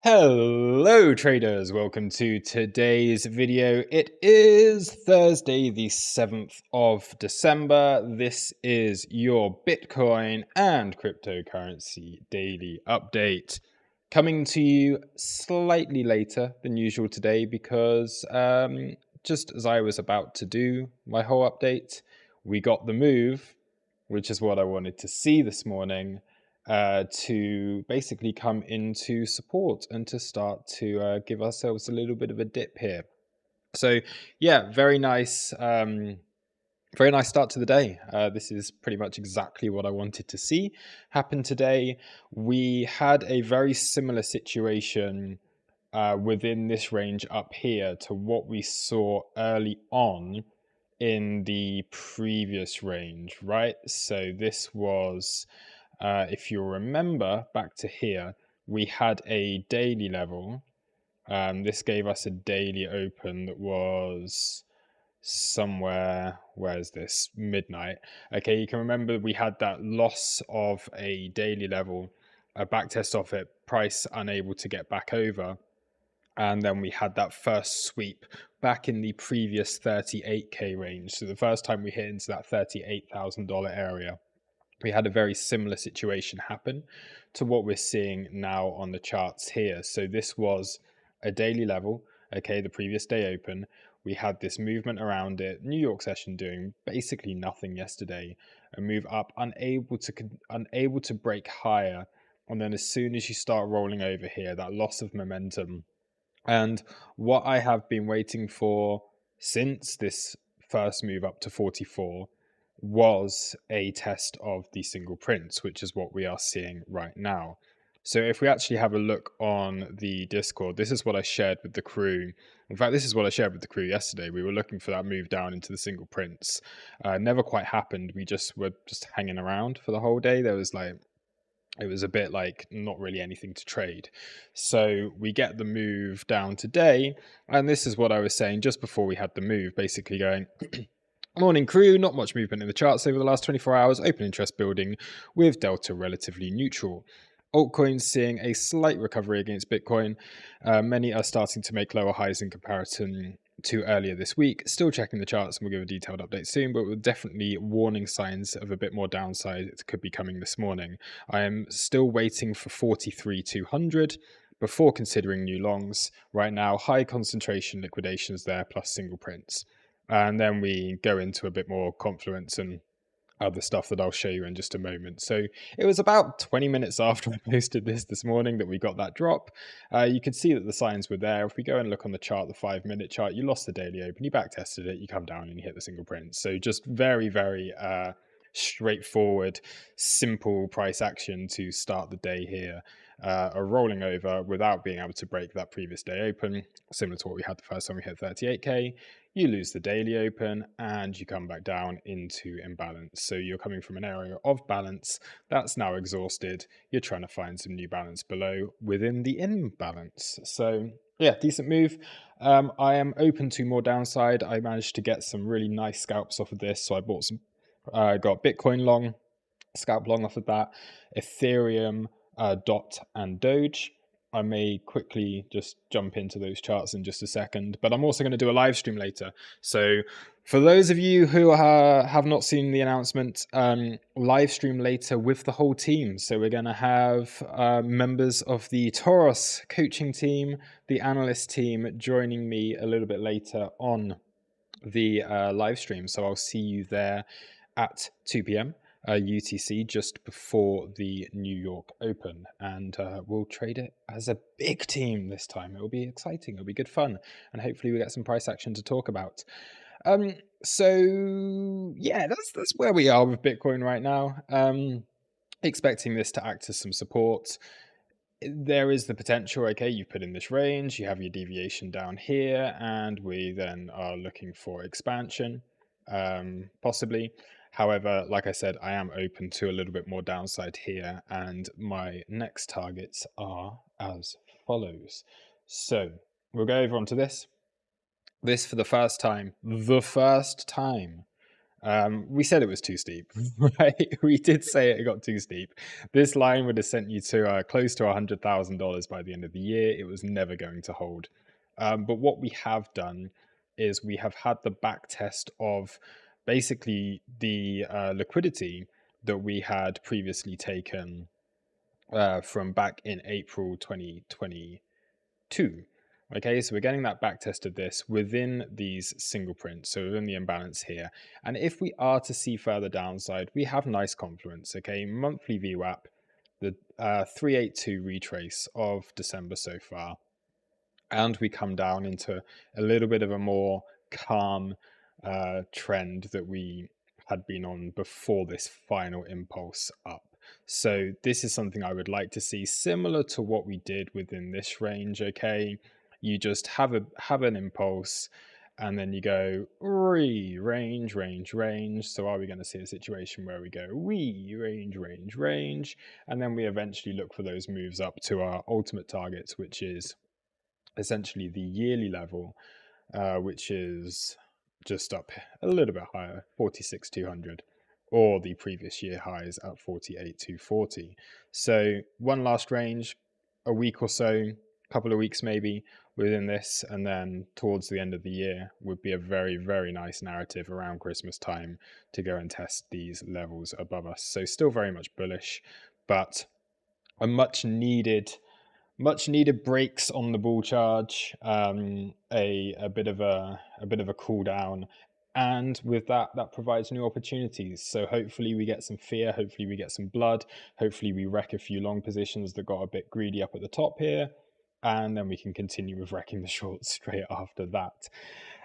Hello traders, welcome to today's video. It is Thursday the 7th of December. This is your Bitcoin and cryptocurrency daily update. Coming to you slightly later than usual today because just as I was about to do my whole update, we got the move, which is what I wanted to see this morning, to basically come into support and to start to give ourselves a little bit of a dip here. So yeah, very nice start to the day. This is pretty much exactly what I wanted to see happen today. We had a very similar situation within this range up here to what we saw early on in the previous range, right? So this was, if you remember back to here, we had a daily level. This gave us a daily open that was somewhere, where's this? Midnight. Okay, you can remember we had that loss of a daily level, a back test of it, price unable to get back over. And then we had that first sweep back in the previous 38K range. So the first time we hit into that $38,000 area, we had a very similar situation happen to what we're seeing now on the charts here. So this was a daily level, okay, the previous day open. We had this movement around it, New York session doing basically nothing yesterday, a move up, unable to break higher. And then as soon as you start rolling over here, that loss of momentum. And what I have been waiting for since this first move up to 44 was a test of the single prints, which is what we are seeing right now. So if we actually have a look on the Discord, this is what I shared with the crew. In fact, this is what I shared with the crew yesterday. We were looking for that move down into the single prints. Never quite happened. We were just hanging around for the whole day. It was a bit like not really anything to trade. So we get the move down today. And this is what I was saying just before we had the move, basically going, morning crew, not much movement in the charts over the last 24 hours, open interest building with Delta relatively neutral. Altcoins seeing a slight recovery against Bitcoin. Many are starting to make lower highs in comparison to earlier this week. Still checking the charts and we'll give a detailed update soon, but we're definitely warning signs of a bit more downside. It could be coming this morning. I am still waiting for 43,200 before considering new longs. Right now, high concentration liquidations there plus single prints. And then we go into a bit more confluence and other stuff that I'll show you in just a moment. So it was about 20 minutes after I posted this morning that we got that drop. You can see that the signs were there. If we go and look on the chart, the 5-minute chart, you lost the daily open, you back tested it, you come down and you hit the single print. So just very, very straightforward, simple price action to start the day here. A rolling over without being able to break that previous day open, similar to what we had the first time we hit 38K. You lose the daily open and you come back down into imbalance. So you're coming from an area of balance that's now exhausted. You're trying to find some new balance below within the imbalance. So yeah, decent move. I am open to more downside. I managed to get some really nice scalps off of this. So I bought some, got Bitcoin long, scalp long off of that, Ethereum, DOT and Doge. I may quickly just jump into those charts in just a second, but I'm also going to do a live stream later. So for those of you who have not seen the announcement, live stream later with the whole team. So we're going to have members of the Taurus coaching team, the analyst team joining me a little bit later on the live stream. So I'll see you there at 2 p.m. UTC just before the New York Open, and we'll trade it as a big team this time. It will be exciting, it'll be good fun, and hopefully we get some price action to talk about. So yeah, that's where we are with Bitcoin right now. Expecting this to act as some support. There is the potential, okay, you've put in this range, you have your deviation down here, and we then are looking for expansion, possibly. However, like I said, I am open to a little bit more downside here, and my next targets are as follows. So we'll go over onto this. This for the first time We said it was too steep, right? We did say it got too steep. This line would have sent you to close to $100,000 by the end of the year. It was never going to hold. But what we have done is we have had the back test of basically the liquidity that we had previously taken from back in April 2022. Okay, so we're getting that back test of this within these single prints, so within the imbalance here. And if we are to see further downside, we have nice confluence. Okay, monthly VWAP, the 382 retrace of December so far, and we come down into a little bit of a more calm trend that we had been on before this final impulse up. So this is something I would like to see, similar to what we did within this range. Okay, you just have an impulse, and then you go range, range, range. So are we going to see a situation where we go range, range, range, and then we eventually look for those moves up to our ultimate targets, which is essentially the yearly level, which is just up a little bit higher, 46,200, or the previous year highs at 48,240. So one last range, a week or so, couple of weeks maybe within this, and then towards the end of the year would be a very, very nice narrative around Christmas time to go and test these levels above us. So still very much bullish, but a much needed breaks on the bull charge, a bit of a cool down, and with that provides new opportunities. So hopefully we get some fear, hopefully we get some blood, hopefully we wreck a few long positions that got a bit greedy up at the top here, and then we can continue with wrecking the shorts straight after that.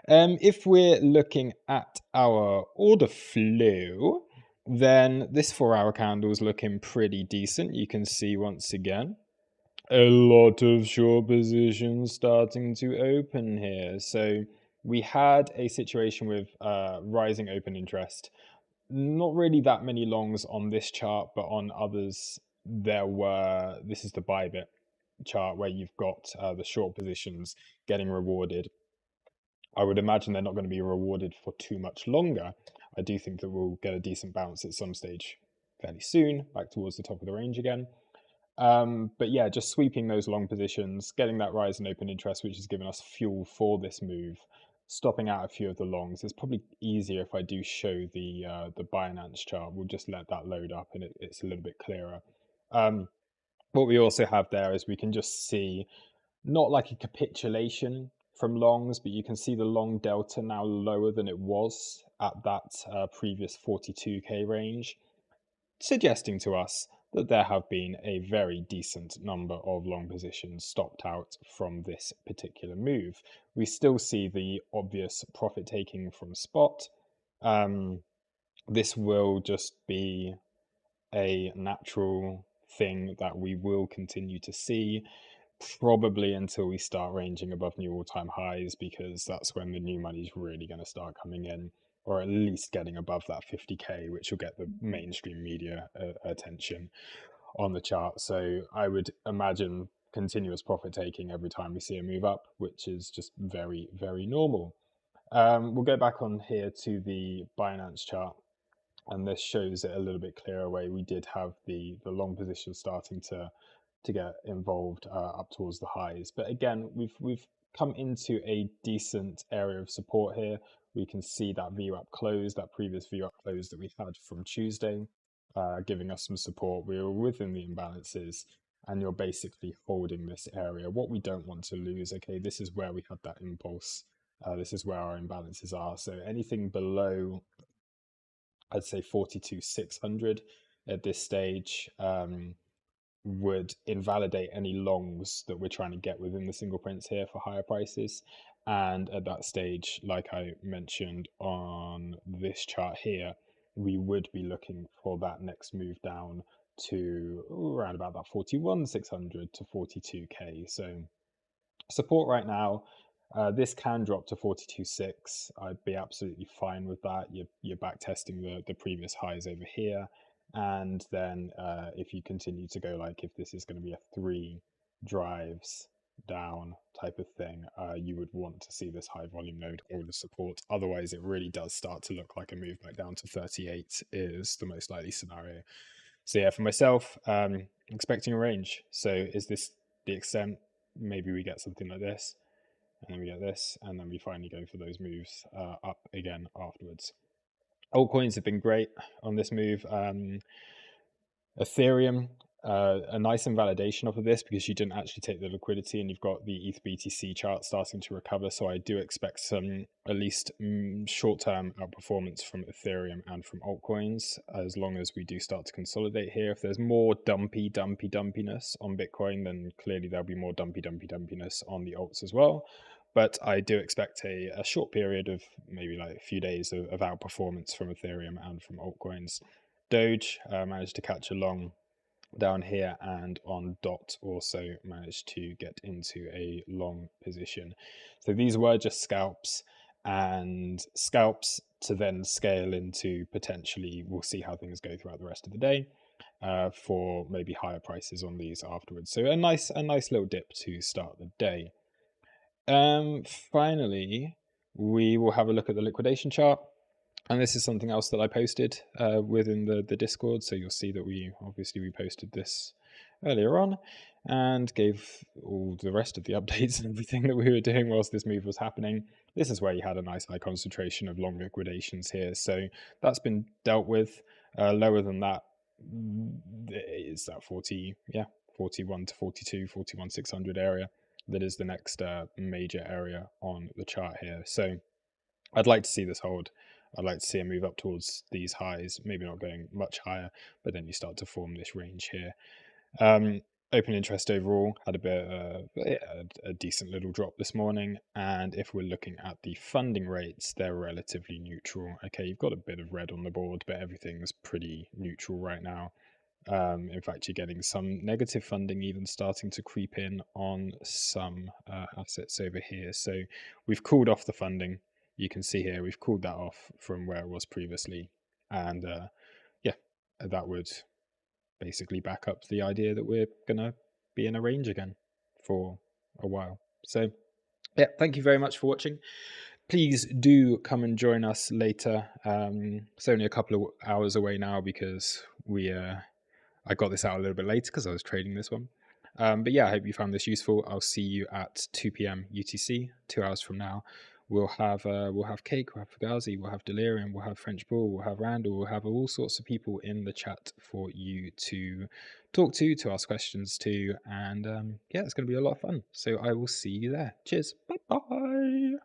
If we're looking at our order flow, then this 4-hour candle is looking pretty decent. You can see once again a lot of short positions starting to open here. So we had a situation with rising open interest. Not really that many longs on this chart, but on others there were. This is the buy bit chart where you've got the short positions getting rewarded. I would imagine they're not going to be rewarded for too much longer. I do think that we'll get a decent bounce at some stage fairly soon, back towards the top of the range again. But yeah, just sweeping those long positions, getting that rise in open interest, which has given us fuel for this move, stopping out a few of the longs. It's probably easier if I do show the Binance chart. We'll just let that load up, and it's a little bit clearer. What we also have there is we can just see not like a capitulation from longs, but you can see the long delta now lower than it was at that previous 42k range, suggesting to us that there have been a very decent number of long positions stopped out from this particular move. We still see the obvious profit taking from spot. This will just be a natural thing that we will continue to see, probably until we start ranging above new all-time highs, because that's when the new money is really going to start coming in, or at least getting above that 50k, which will get the mainstream media attention on the chart. So I would imagine continuous profit taking every time we see a move up, which is just very, very normal. We'll go back on here to the Binance chart, and this shows it a little bit clearer way. We did have the long position starting to get involved up towards the highs, but again, we've come into a decent area of support here. We can see that VWAP close, that previous VWAP close that we had from Tuesday, giving us some support. We were within the imbalances, and you're basically holding this area. What we don't want to lose, okay, this is where we had that impulse. This is where our imbalances are. So anything below, I'd say 42,600 at this stage, would invalidate any longs that we're trying to get within the single prints here for higher prices. And at that stage, like I mentioned on this chart here, we would be looking for that next move down to around about that 41,600 to 42k. So support right now. This can drop to 42.6. I'd be absolutely fine with that. You're back testing the previous highs over here. And then if you continue to go, like if this is going to be a 3 drives, down type of thing, you would want to see this high volume node hold the support. Otherwise, it really does start to look like a move back down to 38 is the most likely scenario. So yeah, for myself, expecting a range. So is this the extent? Maybe we get something like this, and then we get this, and then we finally go for those moves up again afterwards. Altcoins have been great on this move. Ethereum, a nice invalidation off of this because you didn't actually take the liquidity, and you've got the ETH BTC chart starting to recover. So I do expect some at least short-term outperformance from Ethereum and from altcoins, as long as we do start to consolidate here. If there's more dumpiness on Bitcoin, then clearly there'll be more dumpiness on the alts as well. But I do expect a short period of maybe like a few days of outperformance from Ethereum and from altcoins. Doge managed to catch along down here, and on DOT also managed to get into a long position. So these were just scalps, and scalps to then scale into potentially, we'll see how things go throughout the rest of the day, for maybe higher prices on these afterwards. So a nice little dip to start the day. Finally, we will have a look at the liquidation chart. And this is something else that I posted within the Discord. So you'll see that we posted this earlier on and gave all the rest of the updates and everything that we were doing whilst this move was happening. This is where you had a nice high concentration of long liquidations here. So that's been dealt with. Lower than that is that 41 to 42, 41,600 area. That is the next major area on the chart here. So I'd like to see this hold. I'd like to see a move up towards these highs, maybe not going much higher, but then you start to form this range here. Open interest overall had a decent little drop this morning, and if we're looking at the funding rates, they're relatively neutral. Okay, you've got a bit of red on the board, but everything's pretty neutral right now. In fact, you're getting some negative funding even starting to creep in on some assets over here. So we've cooled off the funding. You can see here we've cooled that off from where it was previously, and yeah, that would basically back up the idea that we're gonna be in a range again for a while. So yeah, thank you very much for watching. Please do come and join us later. It's only a couple of hours away now because I got this out a little bit later because I was trading this one. But yeah, I hope you found this useful. I'll see you at 2 p.m. UTC, 2 hours from now. We'll have Cake, we'll have Fugazi, we'll have Delirium, we'll have French Bull, we'll have Randall, we'll have all sorts of people in the chat for you to talk to ask questions to, and yeah, it's going to be a lot of fun. So I will see you there. Cheers. Bye bye.